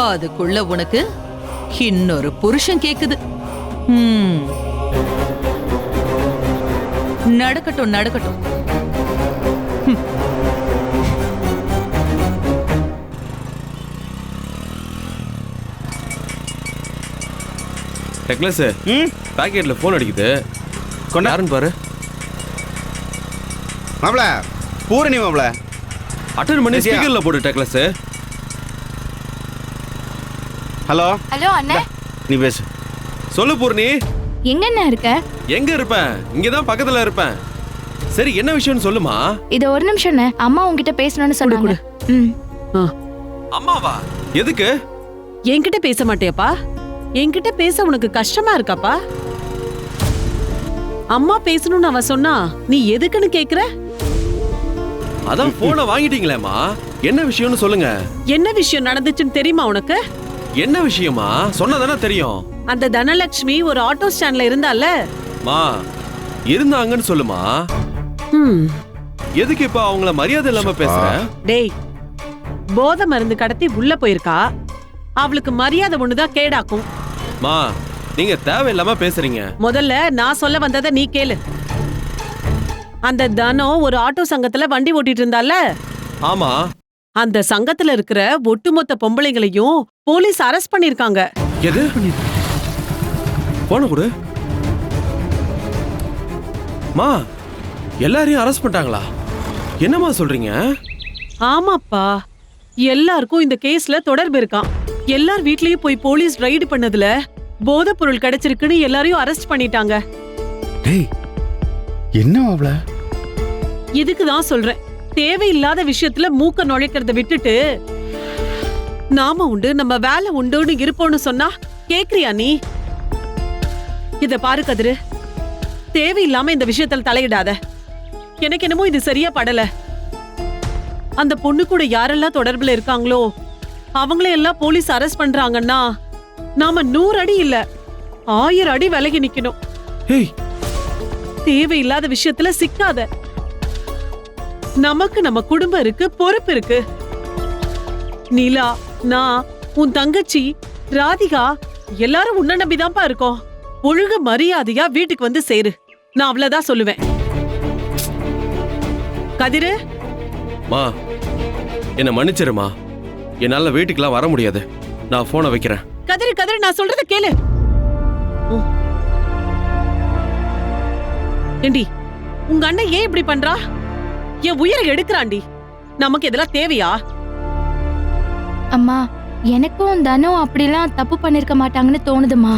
அதுக்குள்ள உனக்கு இன்னொரு புருஷன் கேக்குது. நடக்கட்டும் நடக்கட்டும். டெக்லஸ் பாக்கெட்ல போன் அடிக்குது, கொண்டாருன்னு பாரு. மாப்ள பூரணி மாப்ள அட்டன் பண்ணி ஸ்பீக்கர்ல போடு டெக்லஸ். ஹலோ ஹலோ அண்ணே, நீ பேசு. சொல்லு பூர்ணி. எங்கண்ணே இருக்க? எங்க இருப்பேன், இங்கதான் பக்கத்துல இருப்பேன். சரி என்ன விஷயம்னு சொல்லுமா. இது ஒரு நிமிஷம்ண்ணே, அம்மா உன்கிட்ட பேசணும்னு சொன்னாங்க. அம்மாவா? எதுக்கு? என்கிட்ட பேச மாட்டியாப்பா? என்கிட்ட பேச உனக்கு கஷ்டமா இருக்காப்பா? அம்மா பேசணும்னு அவ சொன்னா நீ எதுக்குன்னு கேக்குற? அதான் போனை வாங்கிட்டீங்களேம்மா, என்ன விஷயம்னு சொல்லுங்க. என்ன விஷயம் நடந்துச்சுன்னு தெரியுமா உனக்கு? என்ன விஷயமா சொன்னதானே தெரியும். அந்த தனலட்சுமி ஒரு ஆட்டோ ஸ்டாண்ட்ல இருந்தால மா, இருந்தாங்கன்னு சொல்லுமா. எதுக்கு இப்ப அவங்கள மரியாதை இல்லாம பேசுற? டேய், போதை மருந்து கடத்தி உள்ள போயிருக்கா, அவளுக்கு மரியாதை ஒண்ணுதான் கேடாக்கும். மா, நீங்க தேவையில்லாம பேசுறீங்க. முதல்ல நான் சொல்ல வந்ததை நீ கேளு. அந்த தனம் ஒரு ஆட்டோ சங்கத்துல வண்டி ஓட்டிட்டு இருந்தால. ஆமா. அந்த சங்கத்துல இருக்கிற ஒட்டுமொத்த பொம்பளைங்களையும் போலீஸ் அரெஸ்ட் பண்ணிருக்காங்க. எது? போன கொடு. மா, எல்லாரையும் அரெஸ்ட் பண்ணிட்டாங்களா? என்னமா சொல்றீங்க? ஆமாப்பா, எல்லாருக்கும் இந்த கேஸ்ல தொடர்பு இருக்கான். எல்லார் வீட்லயும் போய் போலீஸ் ரைடு பண்ணதுல போதைப் பொருள் கிடைச்சிருக்குன்னு எல்லாரையும் அரெஸ்ட் பண்ணிட்டாங்க. டேய், என்ன மாப்ள? இதுக்குதான் சொல்றேன், தேவையில்லாத விஷயத்துல மூக்க நுழைக்கிறத விட்டுட்டு நாம உண்டு நம்ம வேலை உண்டுன்னு இருப்போம்னு சொன்னா கேக்குறியா நீ? இத பாரு கதிரு, தேவையில்லாம இந்த விஷயத்துல தலையிடாத. எனக்கு என்னமோ இது சரியா படல. அந்த பொண்ணு கூட யாரெல்லாம் தொடர்புல இருக்காங்களோ அவங்களையெல்லாம் போலீஸ் அரெஸ்ட் பண்றாங்கன்னா நாம 100 அடி இல்ல 1000 அடி விலகி நிக்கணும். தேவையில்லாத விஷயத்துல சிக்காத. நமக்கு நம்ம குடும்பம் இருக்கு, பொறுப்பு இருக்கு. நீலா, நான், உன் தங்கச்சி ராதிகா எல்லாரும் உன்ன நம்பிதான்ப்பா இருக்கோம். ஒழுங்கு மரியாதையா வீட்டுக்கு வந்து சேரு. நான் அவ்வளவுதான் சொல்லுவேன். கதிரு, மா என்ன மன்னிச்சிருமா, என்னால வீட்டுக்குலாம் வர முடியாது. நான் போனை வைக்கிறேன். கதிரு கதிரு, நான் சொல்றத கேளு. ஏண்டி, உங்க அண்ணன் ஏன் இப்படி பண்றா? என் உயிரை எடுக்கிறாண்டி. நமக்கு இதெல்லாம் தேவையா? அம்மா, எனக்கும் தனம் அப்படிலாம் தப்பு பண்ணிருக்க மாட்டாங்கன்னு தோணுதுமா.